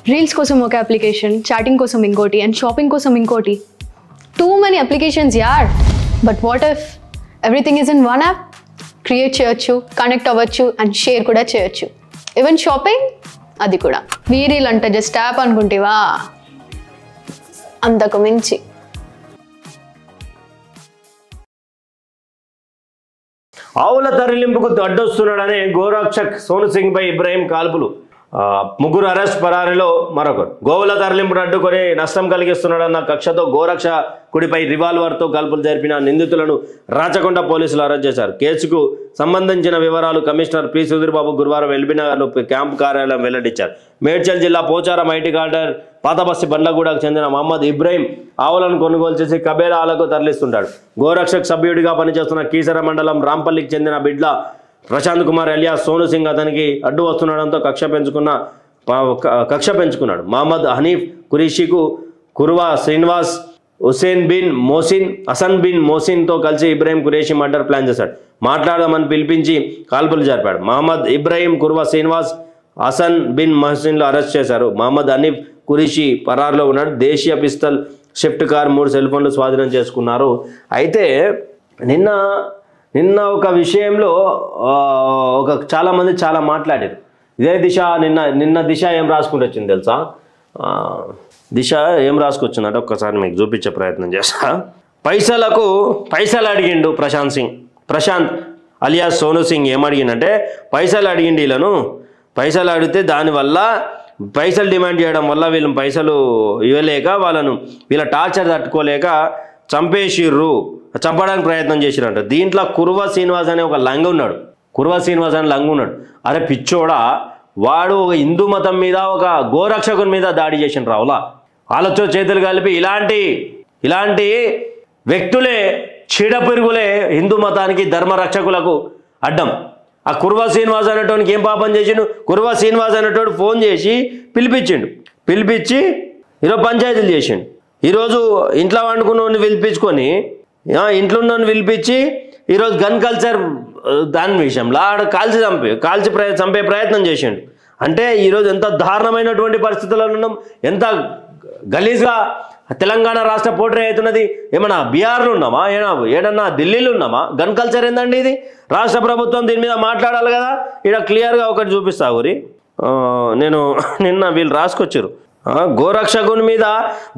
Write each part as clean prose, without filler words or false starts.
Reels కోసం ఒక application, chatting కోసం ఇంకోటి అండ్ షాపింగ్ కోసం ఇంకోటి. టూ మెనీ అప్లికేషన్స్ యార్. But what if everything is in one app? Create చేయొచ్చు, కనెక్ట్ అవ్వచ్చు అండ్ షేర్ కూడా చేయొచ్చు. ఈవెన్ షాపింగ్ అది కూడా. వీరీల్ అంటే జస్ట్ యాప్ అనుకుంటేవా? అంతకు మించి. ఆవుల తరలింపుకు అడ్డొస్తున్నాడని గోరక్షక్ సోను సింగ్ పై ఇబ్రాహీం కాల్పులు. ముగ్గురు అరెస్ట్, పరారీలో మరొకరు. గోవుల తరలింపును అడ్డుకొని నష్టం కలిగిస్తున్నాడన్న కక్షతో గోరక్షకుడిపై రివాల్వర్తో కాల్పులు జరిపిన నిందితులను రాచకొండ పోలీసులు అరెస్ట్ చేశారు. కేసుకు సంబంధించిన వివరాలు కమిషనర్ పి సుధీర్బాబు గురువారం ఎల్బీనగర్ క్యాంపు కార్యాలయం వెల్లడించారు. మేడ్చల్ జిల్లా పోచారం ఐటీ గార్డెన్ పాతబస్తి బండ్లగూడకు చెందిన మహమ్మద్ ఇబ్రాహీం ఆవులను కొనుగోలు చేసి కబేలాలకు తరలిస్తుంటాడు. గోరక్షక్ సభ్యుడిగా పనిచేస్తున్న కీసర మండలం రాంపల్లికి చెందిన బిడ్ల ప్రశాంత్ కుమార్ అలియాస్ సోను సింగ్ అతనికి అడ్డు వస్తుండడంతో కక్ష పెంచుకున్నాడు. మహమ్మద్ హనీఫ్ కురీషికు కుర్వా శ్రీనివాస్, హసన్ బిన్ మోసిన్తో కలిసి ఇబ్రాహీం కురేషి మర్డర్ ప్లాన్ చేశాడు. మాట్లాడదామని పిలిపించి కాల్పులు జరిపాడు. మహమ్మద్ ఇబ్రాహీం, కుర్వా శ్రీనివాస్, హసన్ బిన్ మోసిన్లు అరెస్ట్ చేశారు. మహమ్మద్ హనీఫ్ కురీషి పరారులో ఉన్నాడు. దేశీయ పిస్తల్, షిఫ్ట్ కార్, 3 సెల్ ఫోన్లు స్వాధీనం చేసుకున్నారు. అయితే నిన్న ఒక విషయంలో చాలామంది చాలా మాట్లాడారు. ఇదే దిశ నిన్న దిశ ఏం రాసుకుంటూ వచ్చింది తెలుసా? దిశ ఏం రాసుకొచ్చిందంటే ఒక్కసారి మీకు చూపించే ప్రయత్నం చేస్తా. పైసలు అడిగిండు ప్రశాంత్ అలియాస్ సోను సింగ్. ఏమడిగిందంటే పైసలు అడిగిండు వీళ్ళను. పైసలు అడిగితే దానివల్ల పైసలు డిమాండ్ చేయడం వల్ల వీళ్ళని పైసలు ఇవ్వలేక వీళ్ళ టార్చర్ తట్టుకోలేక చంపడానికి ప్రయత్నం చేసిరంట. దీంట్లో కుర్వా శ్రీనివాస్ అనే ఒక లంగ ఉన్నాడు. అరే పిచ్చోడా, వాడు ఒక హిందూ మతం మీద, ఒక గోరక్షకుని మీద దాడి చేసిన రావులా. వాళ్ళతో చేతులు కలిపి ఇలాంటి వ్యక్తులే, చీడపిరుగులే హిందూ మతానికి, ధర్మరక్షకులకు అడ్డం. ఆ కుర్వా శ్రీనివాస్ అనేటోనికి ఏం పాపం చేసిండు? కుర్వా శ్రీనివాస్ అనేటోడు ఫోన్ చేసి పిలిపించి ఈరోజు పంచాయతీలు చేసిండు. ఈరోజు ఇంట్లో వండుకున్నోడిని ఇంట్లో ఉన్నోడిని పిలిపించి ఈరోజు గన్ కల్చర్ దాని విషయంలో ఆడ కాల్చి చంపే ప్రయత్నం చేసిండు. అంటే ఈరోజు ఎంత దారుణమైనటువంటి పరిస్థితుల్లో ఉన్నాం, ఎంత గలీజ్గా తెలంగాణ రాష్ట్ర పోట్రే అవుతున్నది. ఏమన్నా బీహార్లో ఉన్నామా, ఏడన్నా ఢిల్లీలో ఉన్నామా? గన్ కల్చర్ ఏందండి ఇది? రాష్ట్ర ప్రభుత్వం దీని మీద మాట్లాడాలి కదా. ఇక్కడ క్లియర్గా ఒకటి చూపిస్తా ఊరి. నిన్న వీళ్ళు రాసుకొచ్చారు, గోరక్షకుని మీద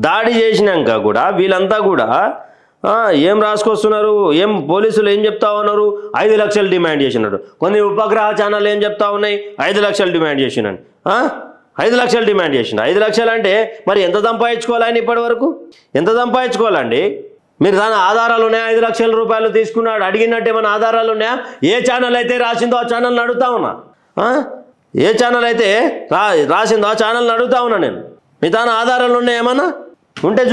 దాడి చేసినాక కూడా వీళ్ళంతా కూడా ఏం రాసుకొస్తున్నారు, పోలీసులు ఏం చెప్తా ఉన్నారు? 5 లక్షలు డిమాండ్ చేసినాడు. కొన్ని ఉపగ్రహ ఛానల్ ఏం చెప్తా ఉన్నాయి? 5 లక్షలు డిమాండ్ చేసినాడు. 5 లక్షలు డిమాండ్ చేసిండు. 5 లక్షలు అంటే మరి ఎంత సంపాదించుకోవాలని ఇప్పటి వరకు ఎంత సంపాదించుకోవాలండి? మీరు దాని ఆధారాలు ఉన్నాయా? 5 లక్షల రూపాయలు తీసుకున్నాడు అడిగినట్టు ఏమైనా ఆధారాలు ఉన్నాయా? ఏ ఛానల్ అయితే రాసిందో ఆ ఛానల్ని అడుగుతా ఉన్నా. ఏ ఛానల్ అయితే రాసిందో ఆ ఛానల్ని అడుగుతా ఉన్నా నేను. మీ దాని ఆధారాలు ఉన్నాయా? ఏమన్నా ఉంటే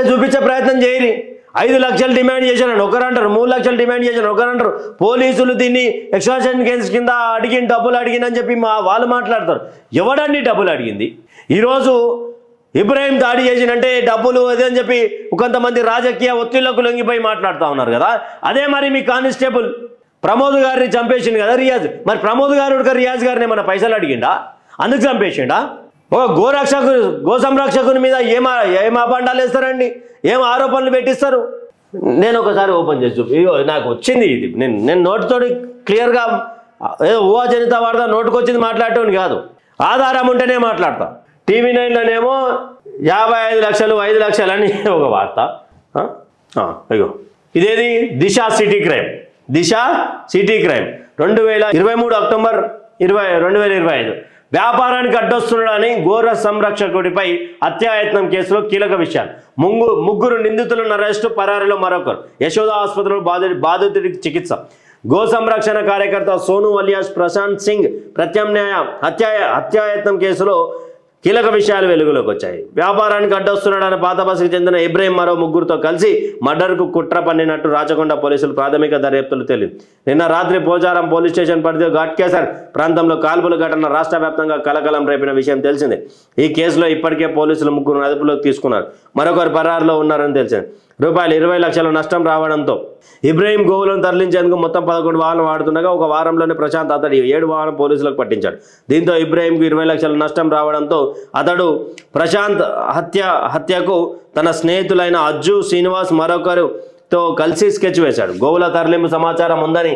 చూపించే ప్రయత్నం చేయరి. 5 లక్షలు డిమాండ్ చేశాను ఒకరు అంటారు, 3 లక్షలు డిమాండ్ చేశాను ఒకరు అంటారు. పోలీసులు దీన్ని ఎక్స్ట్రాక్షన్ కేసు కింద డబ్బులు అడిగిందని చెప్పి వాళ్ళు మాట్లాడతారు. ఎవడండి డబ్బులు అడిగింది? ఈరోజు ఇబ్రాహీం దాడి చేసినంటే డబ్బులు అదే అని చెప్పి కొంతమంది రాజకీయ ఒత్తిళ్లకు లొంగిపోయి మాట్లాడుతూ ఉన్నారు కదా. అదే మరి మీ కానిస్టేబుల్ ప్రమోద్ గారిని చంపేసింది కదా రియాజ్. మరి ప్రమోద్ గారు రియాజ్ గారిని ఏమైనా పైసలు అడిగిండా? అందుకు చంపేసిండా? ఒక గో సంరక్షకుని మీద ఏం అబండాలు వేస్తారండి, ఏం ఆరోపణలు పెట్టిస్తారు? నేను ఒకసారి ఓపెన్ చేసి నాకు వచ్చింది ఇది. నేను నోటితోటి క్లియర్గా ఏదో ఊహాజనిత వార్త నోటుకొచ్చింది మాట్లాడటం కాదు, ఆధారం ఉంటేనే మాట్లాడతా. టీవీ 9లోనేమో 55 లక్షలు 5 లక్షలు అని ఒక వార్త. అయ్యో ఇదేది దిశ సిటీ క్రైమ్ 2023 అక్టోబర్ 2025 వ్యాపారానికి అడ్డొస్తున్నాడని గోర సంరక్షకుడిపై హత్యాయత్నం కేసులో కీలక విషయాలు. ముగ్గురు నిందితులను అరెస్టు, పరారీలో మరొకరు. యశోద ఆసుపత్రిలో బాధితుడికి చికిత్స. గో సంరక్షణ కార్యకర్త సోను అలియాస్ ప్రశాంత్ సింగ్ ప్రత్యామ్నాయ హత్యాయత్నం కేసులో కీలక విషయాలు వెలుగులోకి వచ్చాయి. వ్యాపారానికి అడ్డొస్తున్నాడని పాతబస్తికి చెందిన ఇబ్రాహీం మరో ముగ్గురితో కలిసి మర్డర్కు కుట్ర పన్నినట్టు రాచకొండ పోలీసులు ప్రాథమిక దర్యాప్తులు తేలింది. నిన్న రాత్రి పోచారం పోలీస్ స్టేషన్ పరిధిలో ఘాట్కేసర్ ప్రాంతంలో కాల్పుల ఘటన రాష్ట్ర వ్యాప్తంగా కలకలం రేపిన విషయం తెలిసిందే. ఈ కేసులో ఇప్పటికే పోలీసులు 3 అదుపులోకి తీసుకున్నారు, మరొకరు పరారులో ఉన్నారని తెలిసింది. రూపాయలు 20 లక్షల నష్టం రావడంతో ఇబ్రహీం గోవులను తరలించేందుకు మొత్తం 11 వాహనాలు వాడుతుండగా ఒక వారంలోనే ప్రశాంత్ అతడి 7 వాహనం పోలీసులకు పట్టించాడు. దీంతో ఇబ్రహీంకు 20 లక్షల నష్టం రావడంతో అతడు ప్రశాంత్ హత్యకు తన స్నేహితులైన అజ్జు, శ్రీనివాస్ మరొకరితో కలిసి స్కెచ్ వేశాడు. గోవుల తరలింపు సమాచారం ఉందని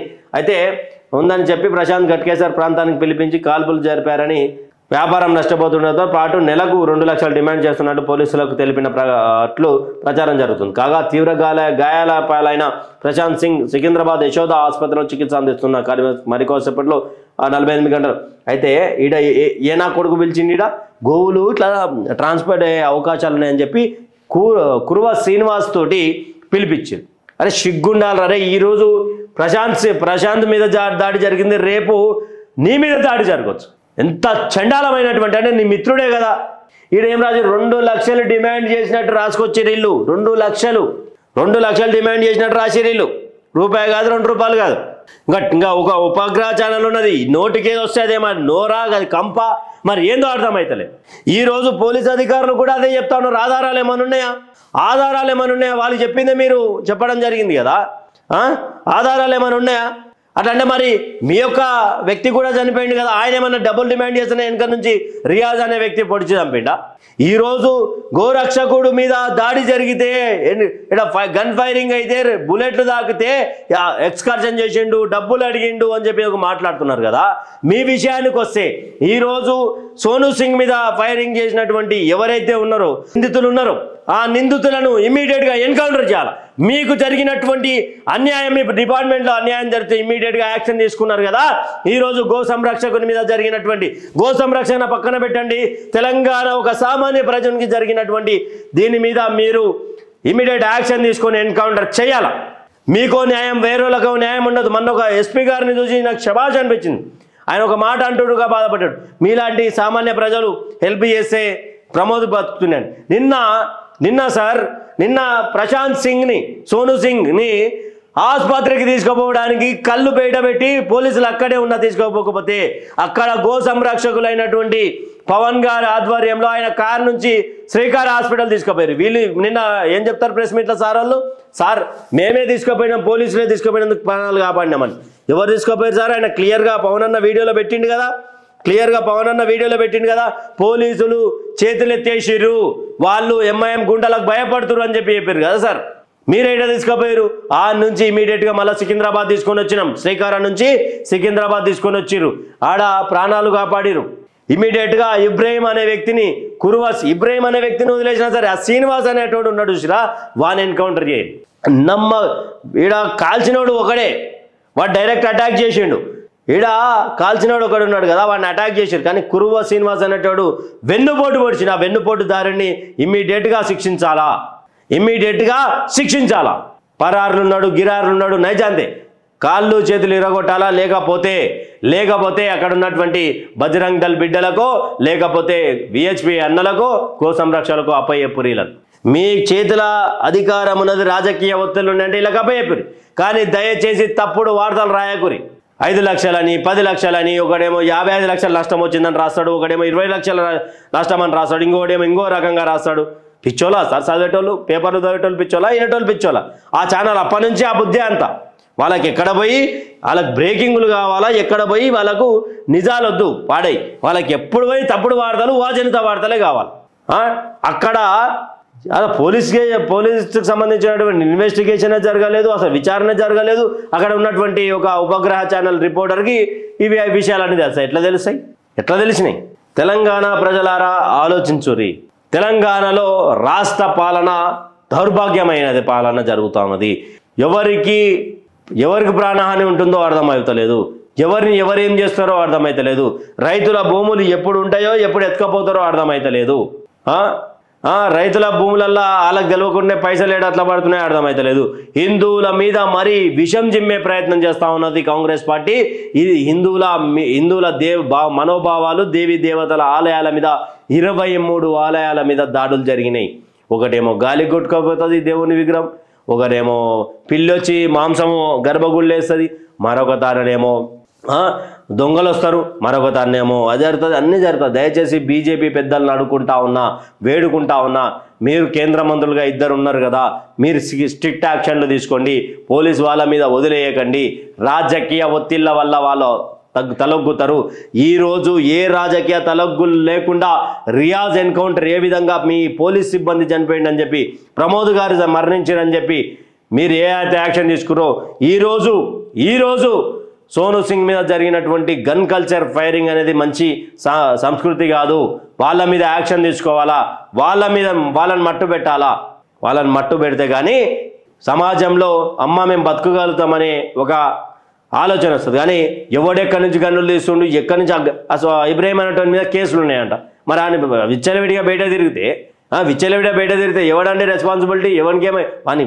చెప్పి ప్రశాంత్ ఘట్కేసర్ ప్రాంతానికి పిలిపించి కాల్పులు జరిపారని, వ్యాపారం నష్టపోతుండటంతో పాటు నెలకు 2 లక్షలు డిమాండ్ చేస్తున్నట్టు పోలీసులకు తెలిపినట్లు ప్రచారం జరుగుతుంది. కాగా తీవ్ర గాయాల పాలైన ప్రశాంత్ సింగ్ సికింద్రాబాద్ యశోద ఆసుపత్రిలో చికిత్స అందిస్తున్న మరికొద్దిసేపట్లో 48 గంటలు. అయితే ఈడ ఏనా కొడుకు పిలిచింది, ఈడ గోవులు ఇట్లా ట్రాన్స్పోర్ట్ అయ్యే అవకాశాలు ఉన్నాయని చెప్పి కురువ శ్రీనివాస్ తోటి పిలిపించారు. అరే సిగ్గుండాలి, అరే ఈరోజు ప్రశాంత్ మీద దాడి జరిగింది, రేపు నీ మీద దాడి జరగవచ్చు. ఎంత చండాలమైనటువంటి, అంటే నీ మిత్రుడే కదా. ఈడేం రాజు 2 లక్షలు డిమాండ్ చేసినట్టు రాసుకొచ్చారు ఇల్లు. 2 లక్షలు డిమాండ్ చేసినట్టు రాసిరు ఇల్లు. రూపాయి కాదు, 2 రూపాయలు కాదు. ఇంకా ఒక ఉపగ్రహ ఛానల్ ఉన్నది, నోటికేది వస్తే అదేమో నోరా, అది కంప, మరి ఏందో అర్థమవుతలే. ఈరోజు పోలీస్ అధికారులు కూడా అదే చెప్తా ఉన్నారు. ఆధారాలు ఏమైనా ఉన్నాయా? వాళ్ళు చెప్పిందే మీరు చెప్పడం జరిగింది కదా. ఆధారాలు ఏమైనా ఉన్నాయా? అట్లంటే మరి మీ యొక్క వ్యక్తి కూడా చనిపోయింది కదా, ఆయన ఏమన్నా డబుల్ డిమాండ్ చేస్తున్నా వెనక నుంచి రియాజ్ అనే వ్యక్తి పొడిచి చంపిండా. ఈరోజు గోరక్షకుడు మీద దాడి జరిగితే గన్ ఫైరింగ్ అయితే బుల్లెట్లు తాకితే ఎక్స్కర్షన్ చేసిండు, డబ్బులు అడిగిండు అని చెప్పి మాట్లాడుతున్నారు కదా. మీ విషయానికి వస్తే ఈరోజు సోను సింగ్ మీద ఫైరింగ్ చేసినటువంటి ఎవరైతే నిందితులు ఉన్నారో ఆ నిందితులను ఇమ్మీడియట్గా ఎన్కౌంటర్ చేయాలి. మీకు జరిగినటువంటి అన్యాయం, మీ డిపార్ట్మెంట్లో అన్యాయం జరిగితే ఇమ్మీడియట్గా యాక్షన్ తీసుకున్నారు కదా. ఈరోజు గో సంరక్షకుని మీద జరిగినటువంటి గో సంరక్షణ పక్కన పెట్టండి, తెలంగాణ ఒక సామాన్య ప్రజనికి జరిగినటువంటి దీని మీద మీరు ఇమ్మీడియట్ యాక్షన్ తీసుకొని ఎన్కౌంటర్ చేయాలి. మీకో న్యాయం, వేరేలకు న్యాయం ఉండదు. మొన్న ఒక ఎస్పీ గారిని చూసి నాకు శబాష్ అనిపించింది. ఆయన ఒక మాట అంటుడుగా బాధపడ్డాడు, మీలాంటి సామాన్య ప్రజలు హెల్ప్ చేస్తే ప్రమోద్ బతుకుతున్నాను. నిన్న ప్రశాంత్ సింగ్ని, సోను సింగ్ని ఆసుపత్రికి తీసుకుపోవడానికి కళ్ళు బయట పెట్టి పోలీసులు అక్కడే తీసుకోకపోతే అక్కడ గో సంరక్షకులైనటువంటి పవన్ గారి ఆధ్వర్యంలో ఆయన కారు నుంచి శ్రీకార హాస్పిటల్ తీసుకుపోయారు. వీళ్ళు నిన్న ఏం చెప్తారు ప్రెస్ మీట్లో సార్ మేమే తీసుకుపోయినాం, పోలీసులే తీసుకుపోయినందుకు ప్రాణాలు కాపాడినామని. ఎవరు తీసుకుపోయారు సార్? ఆయన క్లియర్గా పవన్ అన్న వీడియోలో పెట్టిండు కదా, పోలీసులు చేతులు ఎత్తేసిర్రు, వాళ్ళు ఎంఐఎం గుండెలకు భయపడుతున్నారు అని చెప్పారు కదా సార్. మీరేటా తీసుకుపోయారు? ఆ నుంచి ఇమీడియట్గా మళ్ళీ సికింద్రాబాద్ తీసుకొని వచ్చినాం. శ్రీకారం నుంచి సికింద్రాబాద్ తీసుకొని వచ్చిర్రు, ఆడ ప్రాణాలు కాపాడిరు. ఇమీడియట్గా ఇబ్రహీం అనే వ్యక్తిని వదిలేసినా సరే ఆ శ్రీనివాస్ అనేటోడు ఉన్నాడు చూసిరా, వాని ఎన్కౌంటర్ చేయండి. ఈడ కాల్చినోడు ఒకడే, వాడు డైరెక్ట్ అటాక్ చేసిండు. ఈడ కాల్చినోడు ఒకడు ఉన్నాడు కదా, వాడిని అటాక్ చేశారు. కానీ కురువ శ్రీనివాస్ అనేటోడు వెన్నుపోటు పొడిచిన ఆ వెన్నుపోటు దారిని ఇమ్మీడియట్గా శిక్షించాలా. పరారులున్నాడు, గిరారులున్నాడు, నైజాంతే. కాళ్ళు చేతులు ఇరగొట్టాలా, లేకపోతే అక్కడ ఉన్నటువంటి బజరంగ్ దళ్ బిడ్డలకో, లేకపోతే విహెచ్పి అన్నలకో, గో సంరక్షణకు అప్పయ్యపురీలను. మీ చేతుల అధికారం ఉన్నది, రాజకీయ ఒత్తిళ్ళు ఉన్నాయంటే ఇలా అప్పయ్యపురి. కానీ దయచేసి తప్పుడు వార్తలు రాయకురి. 5 లక్షలని 10 లక్షలని, ఒకడేమో 55 లక్షల నష్టం వచ్చిందని రాస్తాడు, ఒకడేమో 20 లక్షల నష్టం అని రాస్తాడు, ఇంకోటేమో ఇంకో రకంగా రాస్తాడు. పిచ్చోలా సార్ చదివేటోళ్ళు, పేపర్లు చదివేటోళ్ళు పిచ్చోలా, వినేటోళ్ళు పిచ్చోలా. ఆ ఛానల్ అప్పటి నుంచి ఆ బుద్ధి అంతా. వాళ్ళకి ఎక్కడ పోయి వాళ్ళకి బ్రేకింగ్లు కావాలా, ఎక్కడ పోయి వాళ్ళకు నిజాలు వద్దు పాడై, వాళ్ళకి ఎప్పుడు పోయి తప్పుడు వార్తలు, ఊహాజనిత వార్తలే కావాలి. అక్కడ పోలీసుకి సంబంధించినటువంటి ఇన్వెస్టిగేషన్ జరగలేదు, అసలు విచారణ జరగలేదు. అక్కడ ఉన్నటువంటి ఒక ఉపగ్రహ ఛానల్ రిపోర్టర్కి ఇవి విషయాలన్నీ తెలుస్తాయి. ఎట్లా తెలిసినాయి? తెలంగాణ ప్రజలారా ఆలోచించురి. తెలంగాణలో రాష్ట్ర పాలన దౌర్భాగ్యమైనది పాలన జరుగుతున్నది. ఎవరికి ప్రాణహాని ఉంటుందో అర్థమవుతలేదు, ఎవరేం చేస్తారో అర్థమవుతలేదు, రైతుల భూములు ఎప్పుడు ఉంటాయో ఎప్పుడు ఎత్తుకపోతారో అర్థమవుతలేదు. రైతుల భూములల్లో వాళ్ళకి తెలియకుండా పైసలు ఏడట్లా పడుతున్నాయో అర్థమవుతలేదు. హిందువుల మీద మరీ విషం జిమ్మే ప్రయత్నం చేస్తూ ఉన్నది కాంగ్రెస్ పార్టీ. ఇది హిందువుల మనోభావాలు, దేవీ దేవతల ఆలయాల మీద 23 ఆలయాల మీద దాడులు జరిగినాయి. ఒకటేమో గాలి కొట్టుకోపోతుంది దేవుని విగ్రహం, ఒకరేమో పిల్లొచ్చి మాంసము గర్భగుళ్ళు వేస్తుంది, మరొక తారనేమో దొంగలు వస్తారు, మరొక తారనేమో అది జరుగుతుంది, అన్నీ జరుగుతుంది. దయచేసి బీజేపీ పెద్దలను వేడుకుంటా ఉన్నా, మీరు కేంద్ర మంత్రులుగా ఇద్దరు ఉన్నారు కదా, మీరు స్ట్రిక్ట్ యాక్షన్లు తీసుకోండి, పోలీస్ వాళ్ళ మీద వదిలేయకండి, రాజకీయ ఒత్తిళ్ల వల్ల వాళ్ళు తలొగ్గుతారు. ఈరోజు ఏ రాజకీయ తలొగ్గులు లేకుండా రియాజ్ ఎన్కౌంటర్ ఏ విధంగా మీ పోలీస్ సిబ్బంది చనిపోయిందని చెప్పి, ప్రమోద్ గారు మరణించారని చెప్పి మీరు ఏ అయితే యాక్షన్ తీసుకురో, ఈరోజు సోను సింగ్ మీద జరిగినటువంటి గన్ కల్చర్ ఫైరింగ్ అనేది మంచి సంస్కృతి కాదు. వాళ్ళ మీద యాక్షన్ తీసుకోవాలా, వాళ్ళని మట్టు పెట్టాలా. వాళ్ళని మట్టు పెడితే కానీ సమాజంలో మేము బతకగలుగుతామనే ఒక ఆలోచన వస్తుంది. కానీ ఎవడెక్కడి నుంచి గన్నులు తీస్తుండు, ఎక్కడి నుంచి అసలు ఇబ్రాహిం అనేటువంటి మీద కేసులు ఉన్నాయంట. మరి ఆయన విచ్చలవిడిగా బయట తిరిగితే ఎవడండి రెస్పాన్సిబిలిటీ, ఎవరికేమై అని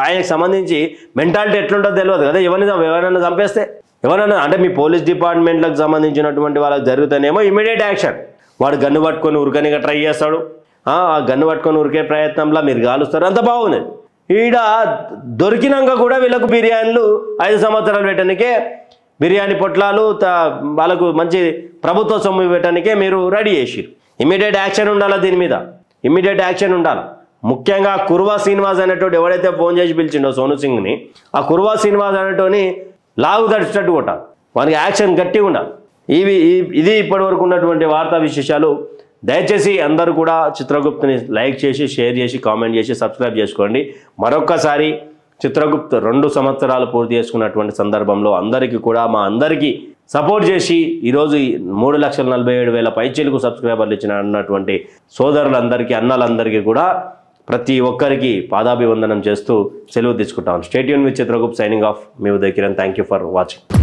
ఆయనకు సంబంధించి మెంటాలిటీ ఎట్లుంటుందో తెలియదు కదా. ఎవరైనా చంపేస్తే ఎవరైనా అంటే మీ పోలీస్ డిపార్ట్మెంట్లకు సంబంధించినటువంటి వాళ్ళకి జరుగుతానేమో ఇమీడియట్ యాక్షన్. వాడు గన్ను పట్టుకొని ఉరకనిగా ట్రై చేస్తాడు, ఆ గన్ను పట్టుకొని ఉరికే ప్రయత్నంలో మీరు కాలుస్తారు, అంత బాగుంది. ఈడ దొరికినాక కూడా వీళ్ళకు బిర్యానీలు 5 సంవత్సరాలు పెట్టడానికే, బిర్యానీ పొట్లాలు వాళ్ళకు మంచి ప్రభుత్వ సొమ్ము పెట్టడానికే మీరు రెడీ చేసిరు. ఇమీడియట్ యాక్షన్ ఉండాలి, దీని మీద ఇమీడియట్ యాక్షన్ ఉండాలి. ముఖ్యంగా కుర్వా శ్రీనివాస్ అనేటోడు ఎవడైతే ఫోన్ చేసి పిలిచిండో సోను సింగ్ని, ఆ కుర్వా శ్రీనివాస్ అనేటోని లాగు తడిచినట్టు కొట్టాలి, వానికి యాక్షన్ గట్టిగా ఉండాలి. ఇది ఇప్పటి వరకు ఉన్నటువంటి వార్తా విశేషాలు. దయచేసి అందరూ కూడా చిత్రగుప్తని లైక్ చేసి, షేర్ చేసి, కామెంట్ చేసి, సబ్స్క్రైబ్ చేసుకోండి. మరొక్కసారి చిత్రగుప్త్ 2 సంవత్సరాలు పూర్తి చేసుకున్నటువంటి సందర్భంలో అందరికీ సపోర్ట్ చేసి ఈరోజు 3,47,000 పైచీలకు సబ్స్క్రైబర్లు అన్నటువంటి సోదరులందరికీ, అన్నలందరికీ కూడా ప్రతి ఒక్కరికి పాదాభివందనం చేస్తూ సెలవు తీసుకుంటాను. Stay tune with Chitragupt, signing off. Me Uday Kiran. Thank you for watching.